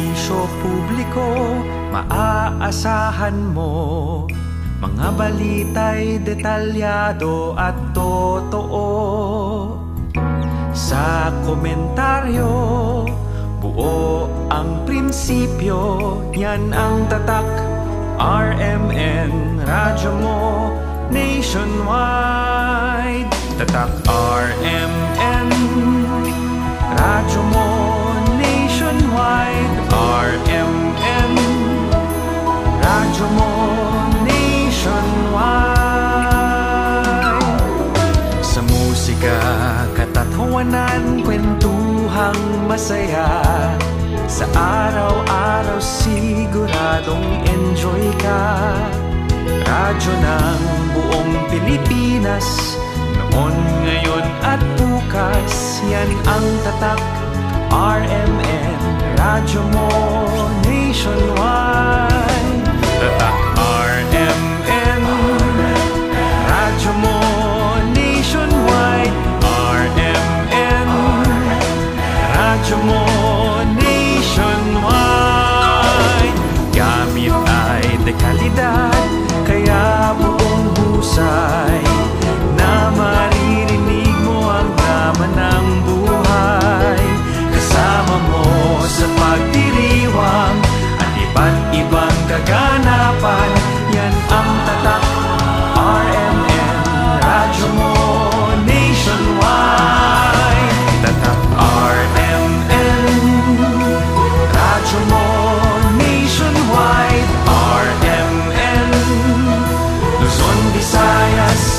serbisyo publiko, maaasahan mo. Mga balita'y detalyado at totoo. Sa komentaryo, buo ang prinsipyo. Yan ang tatak, RMN, radyo mo nationwide. Tatak RMN, radyo mo nationwide. RMN, radyo mo nationwide. Sa musika, katatawanan, kwentuhang masaya. Sa araw-araw siguradong enjoy ka. Radyo ng buong Pilipinas, noon, ngayon at bukas. Yan ang tatak, RMN, radyo mo nationwide. Tatak RMN, radyo mo nationwide. RMN, radyo mo nationwide. Gamit ay dekalidad, kaya buong husay na maririnig mo ang drama ng buhay. Kasama mo sa pagdiriwang at iba't ibang kaganapan. Yan ang tatak, RMN, radyo mo nationwide. Tatak RMN, radyo mo nationwide. RMN, Luzon, Visayas,